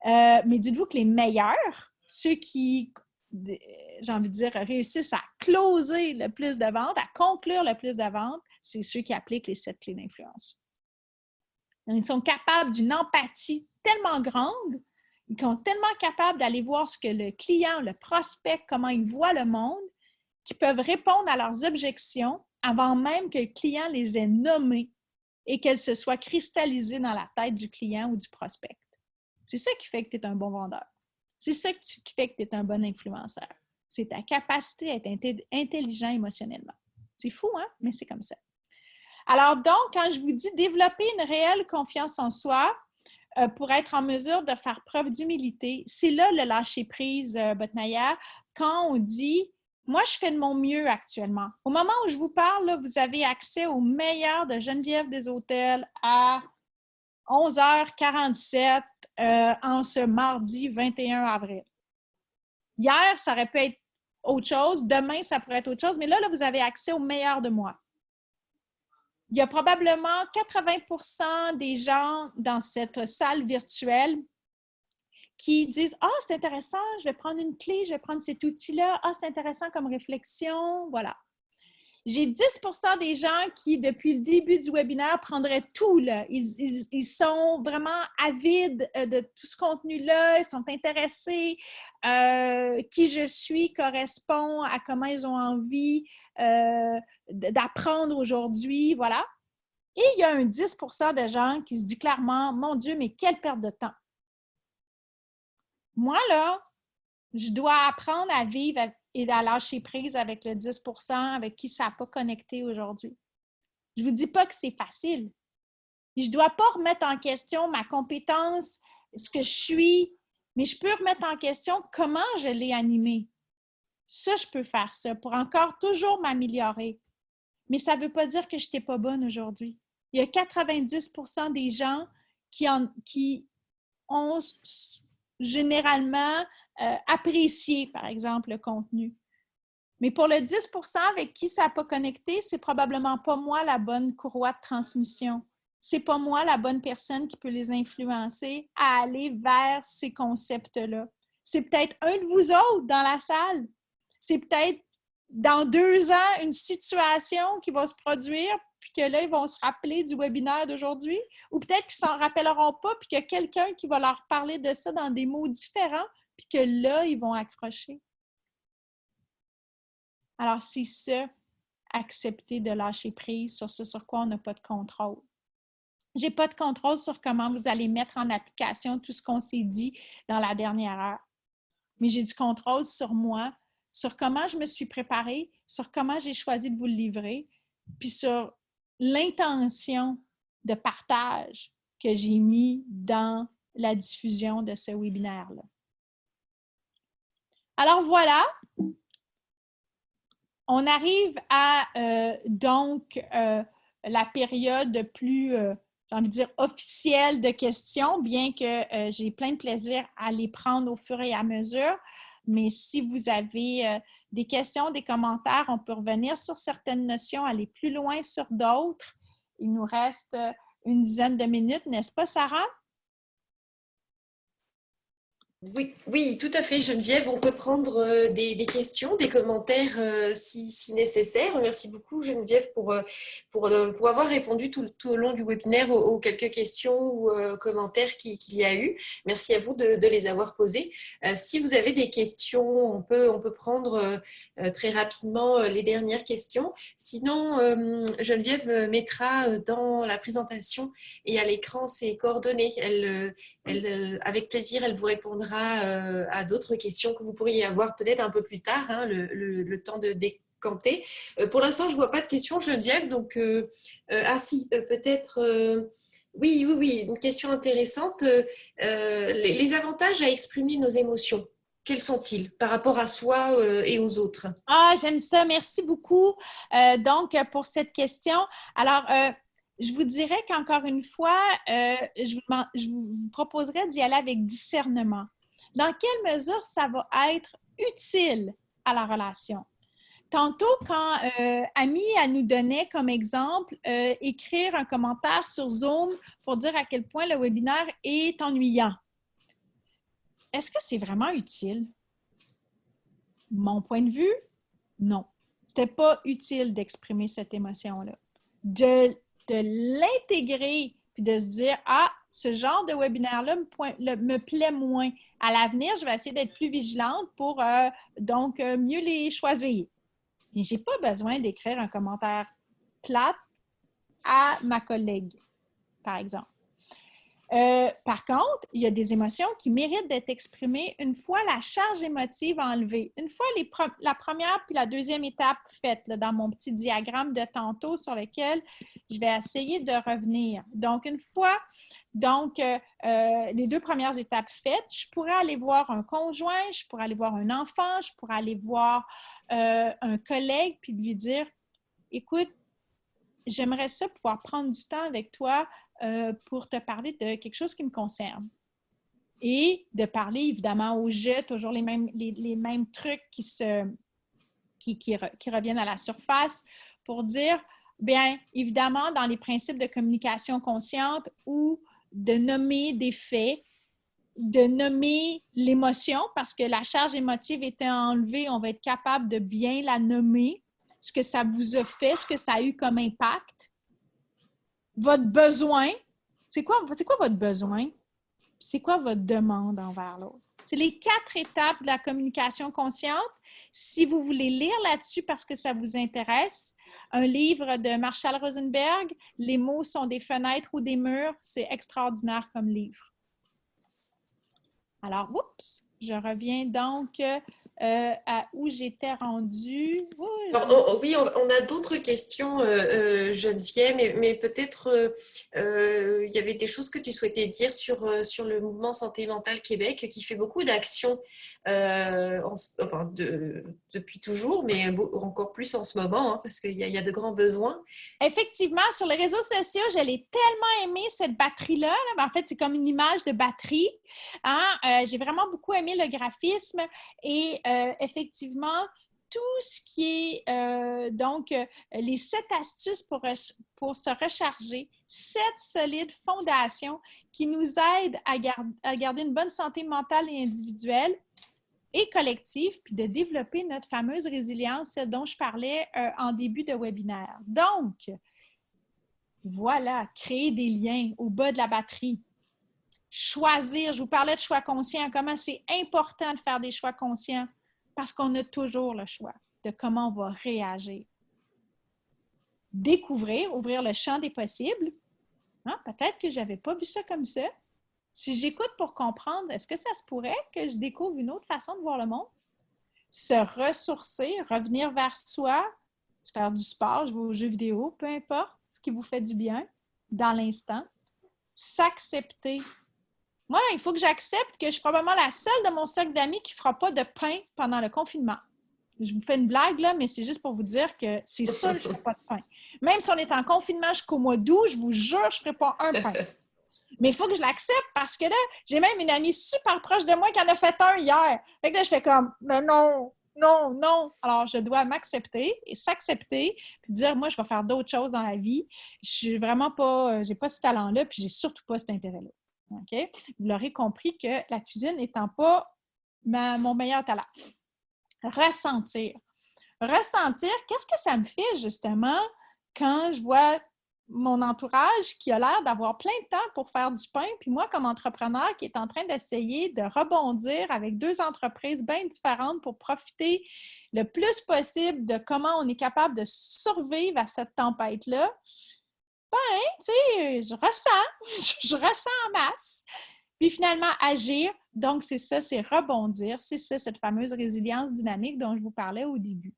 mais dites-vous que les meilleurs, ceux qui, j'ai envie de dire, réussissent à closer le plus de ventes, à conclure le plus de ventes, c'est ceux qui appliquent les 7 clés d'influence. Ils sont capables d'une empathie tellement grande, ils sont tellement capables d'aller voir ce que le client, le prospect, comment il voit le monde, qu'ils peuvent répondre à leurs objections avant même que le client les ait nommées et qu'elles se soient cristallisées dans la tête du client ou du prospect. C'est ça qui fait que tu es un bon vendeur. C'est ça qui fait que tu es un bon influenceur. C'est ta capacité à être intelligent émotionnellement. C'est fou, hein? Mais c'est comme ça. Alors donc, quand je vous dis développer une réelle confiance en soi pour être en mesure de faire preuve d'humilité, c'est là le lâcher-prise, Botnaya, quand on dit « Moi, je fais de mon mieux actuellement. » Au moment où je vous parle, là, vous avez accès au meilleur de Geneviève Desautels à 11h47 en ce mardi 21 avril. Hier, ça aurait pu être autre chose. Demain, ça pourrait être autre chose. Mais là, vous avez accès au meilleur de moi. Il y a probablement 80% des gens dans cette salle virtuelle qui disent « Ah, c'est intéressant, je vais prendre une clé, je vais prendre cet outil-là. Ah, c'est intéressant comme réflexion. » Voilà. J'ai 10% des gens qui, depuis le début du webinaire, prendraient tout, là. Ils sont vraiment avides de tout ce contenu-là, ils sont intéressés. Qui je suis correspond à comment ils ont envie d'apprendre aujourd'hui, voilà. Et il y a un 10% de gens qui se disent clairement « Mon Dieu, mais quelle perte de temps! » Moi, là, je dois apprendre à vivre et à lâcher prise avec le 10% avec qui ça n'a pas connecté aujourd'hui. Je ne vous dis pas que c'est facile. Je ne dois pas remettre en question ma compétence, ce que je suis, mais je peux remettre en question comment je l'ai animé. Ça, je peux faire ça pour encore toujours m'améliorer. Mais ça ne veut pas dire que je n'étais pas bonne aujourd'hui. Il y a 90% des gens qui ont généralement apprécié, par exemple, le contenu. Mais pour le 10 avec qui ça n'a pas connecté, c'est probablement pas moi la bonne courroie de transmission. C'est pas moi la bonne personne qui peut les influencer à aller vers ces concepts-là. C'est peut-être un de vous autres dans la salle. C'est peut-être dans 2 ans une situation qui va se produire, puis que là, ils vont se rappeler du webinaire d'aujourd'hui. Ou peut-être qu'ils ne s'en rappelleront pas, puis qu'il y a quelqu'un qui va leur parler de ça dans des mots différents, puis que là, ils vont accrocher. Alors, c'est ça, accepter de lâcher prise sur ce sur quoi on n'a pas de contrôle. Je n'ai pas de contrôle sur comment vous allez mettre en application tout ce qu'on s'est dit dans la dernière heure. Mais j'ai du contrôle sur moi, sur comment je me suis préparée, sur comment j'ai choisi de vous le livrer, puis sur l'intention de partage que j'ai mis dans la diffusion de ce webinaire-là. Alors voilà, on arrive à la période plus, j'ai envie de dire, officielle de questions, bien que j'ai plein de plaisir à les prendre au fur et à mesure. Mais si vous avez des questions, des commentaires, on peut revenir sur certaines notions, aller plus loin sur d'autres. Il nous reste une dizaine de minutes, n'est-ce pas, Sarah? Oui, tout à fait, Geneviève. On peut prendre des questions, des commentaires si nécessaire. Merci beaucoup, Geneviève, pour avoir répondu tout au long du webinaire aux quelques questions ou commentaires qu'il y a eu. Merci à vous de les avoir posés. Si vous avez des questions, on peut prendre très rapidement les dernières questions. Sinon, Geneviève mettra dans la présentation et à l'écran ses coordonnées. Avec plaisir, elle vous répondra à d'autres questions que vous pourriez avoir peut-être un peu plus tard, hein, le temps de décanter. Pour l'instant, je ne vois pas de questions, Geneviève. Donc, peut-être... Oui, une question intéressante. Les avantages à exprimer nos émotions, quels sont-ils par rapport à soi et aux autres? Ah, j'aime ça. Merci beaucoup donc pour cette question. Alors, je vous dirais qu'encore une fois, je vous proposerais d'y aller avec discernement. Dans quelle mesure ça va être utile à la relation? Tantôt, quand Amy elle nous donnait comme exemple écrire un commentaire sur Zoom pour dire à quel point le webinaire est ennuyant. Est-ce que c'est vraiment utile? Mon point de vue, non. C'était pas utile d'exprimer cette émotion-là. De l'intégrer puis de se dire « Ah, ce genre de webinaire-là me plaît moins. À l'avenir, je vais essayer d'être plus vigilante pour mieux les choisir. » Et je n'ai pas besoin d'écrire un commentaire plate à ma collègue, par exemple. Par contre, il y a des émotions qui méritent d'être exprimées une fois la charge émotive enlevée. Une fois la première puis la deuxième étape faites là, dans mon petit diagramme de tantôt sur lequel je vais essayer de revenir. Donc, une fois les 2 premières étapes faites, je pourrais aller voir un conjoint, je pourrais aller voir un enfant, je pourrais aller voir un collègue puis lui dire « Écoute, j'aimerais ça pouvoir prendre du temps avec toi pour te parler de quelque chose qui me concerne. » Et de parler évidemment au jeu, toujours les mêmes trucs qui reviennent à la surface pour dire, bien évidemment, dans les principes de communication consciente ou de nommer des faits, de nommer l'émotion, parce que la charge émotive étant enlevée, on va être capable de bien la nommer, ce que ça vous a fait, ce que ça a eu comme impact. Votre besoin, c'est quoi votre besoin? C'est quoi votre demande envers l'autre? C'est les 4 étapes de la communication consciente. Si vous voulez lire là-dessus parce que ça vous intéresse, un livre de Marshall Rosenberg, « Les mots sont des fenêtres ou des murs », c'est extraordinaire comme livre. Alors, oups, je reviens donc à où j'étais rendue. Oui, on a d'autres questions, Geneviève, mais peut-être il y avait des choses que tu souhaitais dire sur le mouvement Santé Mentale Québec qui fait beaucoup d'actions depuis toujours, mais encore plus en ce moment, hein, parce qu'il y a de grands besoins. Effectivement, sur les réseaux sociaux, je l'ai tellement aimé, cette batterie-là. Là. En fait, c'est comme une image de batterie. Hein? J'ai vraiment beaucoup aimé le graphisme et effectivement, tout ce qui est les 7 astuces pour se recharger, 7 solides fondations qui nous aident à garder une bonne santé mentale et individuelle et collective, puis de développer notre fameuse résilience, celle dont je parlais en début de webinaire. Donc, voilà, créer des liens au bas de la batterie. Choisir, je vous parlais de choix conscients, comment c'est important de faire des choix conscients parce qu'on a toujours le choix de comment on va réagir. Découvrir, ouvrir le champ des possibles. Hein, peut-être que je n'avais pas vu ça comme ça. Si j'écoute pour comprendre, est-ce que ça se pourrait que je découvre une autre façon de voir le monde? Se ressourcer, revenir vers soi, faire du sport, jouer aux jeux vidéo, peu importe ce qui vous fait du bien dans l'instant. S'accepter. Moi, il faut que j'accepte que je suis probablement la seule de mon cercle d'amis qui ne fera pas de pain pendant le confinement. Je vous fais une blague, là, mais c'est juste pour vous dire que c'est sûr que je ne ferai pas de pain. Même si on est en confinement jusqu'au mois d'août, je vous jure, je ne ferai pas un pain. Mais il faut que je l'accepte parce que là, j'ai même une amie super proche de moi qui en a fait un hier. Fait que là, je fais comme, mais non, non, non. Alors, je dois m'accepter et s'accepter puis dire, moi, je vais faire d'autres choses dans la vie. Je suis vraiment pas, j'ai pas ce talent-là puis j'ai surtout pas cet intérêt-là. OK? Vous l'aurez compris que la cuisine n'étant pas mon meilleur talent. Ressentir. Ressentir, qu'est-ce que ça me fait justement quand je vois mon entourage qui a l'air d'avoir plein de temps pour faire du pain, puis moi, comme entrepreneur qui est en train d'essayer de rebondir avec 2 entreprises bien différentes pour profiter le plus possible de comment on est capable de survivre à cette tempête-là, ben, tu sais, je ressens en masse. Puis finalement, agir, donc c'est ça, c'est rebondir, c'est ça, cette fameuse résilience dynamique dont je vous parlais au début.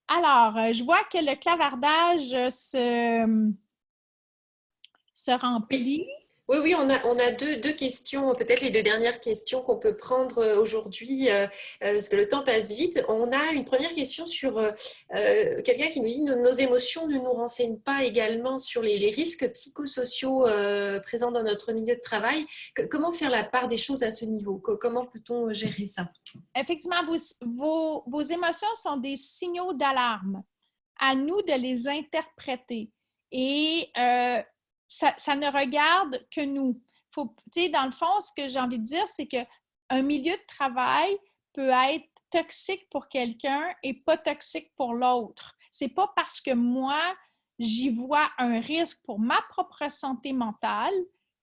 Alors, je vois que le clavardage se remplit. Oui, on a deux questions, peut-être les 2 dernières questions qu'on peut prendre aujourd'hui, parce que le temps passe vite. On a une première question sur quelqu'un qui nous dit « Nos émotions ne nous renseignent pas également sur les risques psychosociaux présents dans notre milieu de travail. Comment faire la part des choses à ce niveau? Comment peut-on gérer ça ?» Effectivement, vos émotions sont des signaux d'alarme. À nous de les interpréter. Et ça ne regarde que nous. Dans le fond, ce que j'ai envie de dire, c'est qu'un milieu de travail peut être toxique pour quelqu'un et pas toxique pour l'autre. C'est pas parce que moi, j'y vois un risque pour ma propre santé mentale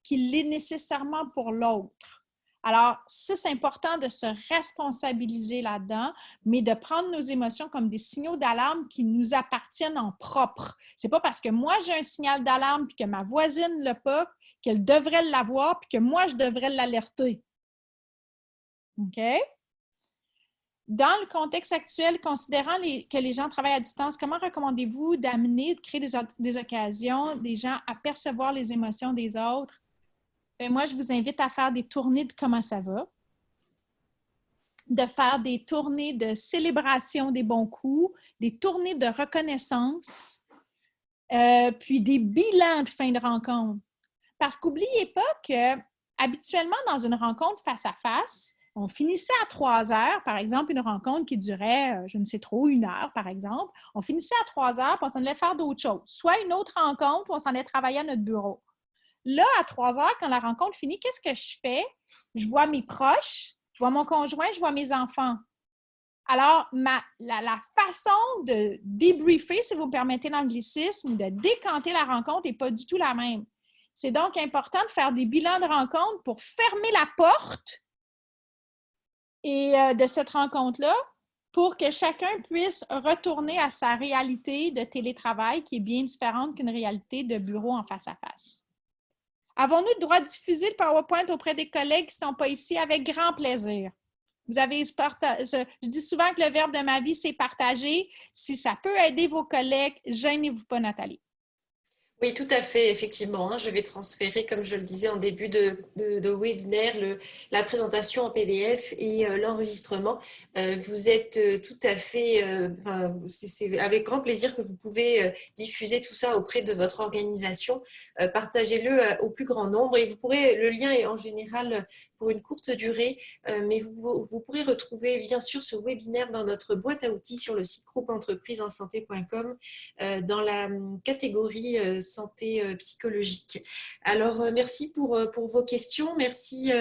qu'il l'est nécessairement pour l'autre. Alors, ça, c'est important de se responsabiliser là-dedans, mais de prendre nos émotions comme des signaux d'alarme qui nous appartiennent en propre. C'est pas parce que moi, j'ai un signal d'alarme puis que ma voisine ne l'a pas qu'elle devrait l'avoir puis que moi, je devrais l'alerter. OK? Dans le contexte actuel, considérant que les gens travaillent à distance, comment recommandez-vous d'amener, de créer des occasions, des gens à percevoir les émotions des autres? Bien, moi, je vous invite à faire des tournées de comment ça va, de faire des tournées de célébration des bons coups, des tournées de reconnaissance, puis des bilans de fin de rencontre. Parce qu'oubliez pas que habituellement, dans une rencontre face à face, on finissait à 3 heures, par exemple, une rencontre qui durait, je ne sais trop, 1 heure, par exemple. On finissait à 3 heures, puis on s'en allait faire d'autres choses. Soit une autre rencontre, ou on s'en allait travailler à notre bureau. Là, à 3 heures, quand la rencontre finit, qu'est-ce que je fais? Je vois mes proches, je vois mon conjoint, je vois mes enfants. Alors, la façon de débriefer, si vous me permettez l'anglicisme, de décanter la rencontre n'est pas du tout la même. C'est donc important de faire des bilans de rencontre pour fermer la porte de cette rencontre-là pour que chacun puisse retourner à sa réalité de télétravail qui est bien différente qu'une réalité de bureau en face à face. Avons-nous le droit de diffuser le PowerPoint auprès des collègues qui ne sont pas ici? Avec grand plaisir. Je dis souvent que le verbe de ma vie, c'est partager. Si ça peut aider vos collègues, gênez-vous pas, Nathalie. Oui, tout à fait, effectivement, hein. Je vais transférer, comme je le disais en début de webinaire, la présentation en PDF et l'enregistrement. Vous êtes tout à fait, enfin, c'est avec grand plaisir que vous pouvez diffuser tout ça auprès de votre organisation. Partagez-le au plus grand nombre et vous pourrez, le lien est en général pour une courte durée, mais vous pourrez retrouver bien sûr ce webinaire dans notre boîte à outils sur le site groupeentreprisesensanté.com dans la catégorie santé psychologique. Alors, merci pour vos questions. Merci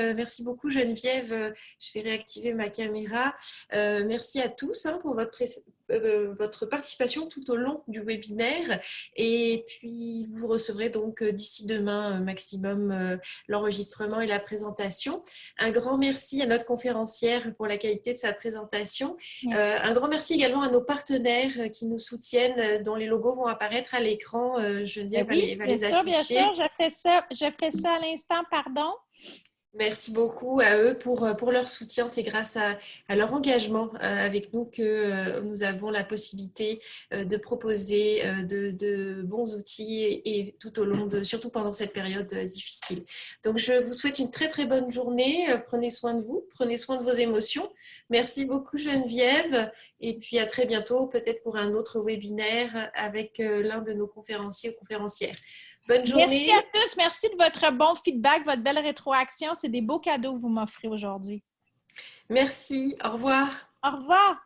beaucoup Geneviève. Je vais réactiver ma caméra. Merci à tous pour votre participation tout au long du webinaire. Et puis, vous recevrez donc d'ici demain maximum l'enregistrement et la présentation. Un grand merci à notre conférencière pour la qualité de sa présentation. Un grand merci également à nos partenaires qui nous soutiennent, dont les logos vont apparaître à l'écran. Geneviève Oui, va bien les sûr, bien sûr. afficher. Je ferai ça à l'instant, pardon. Merci beaucoup à eux pour leur soutien. C'est grâce à leur engagement avec nous que nous avons la possibilité de proposer de bons outils et tout au long surtout pendant cette période difficile. Donc, je vous souhaite une très, très bonne journée. Prenez soin de vous, prenez soin de vos émotions. Merci beaucoup, Geneviève. Et puis, à très bientôt, peut-être pour un autre webinaire avec l'un de nos conférenciers ou conférencières. Bonne Merci journée. à tous. Merci de votre bon feedback, votre belle rétroaction. C'est des beaux cadeaux que vous m'offrez aujourd'hui. Merci. Au revoir. Au revoir.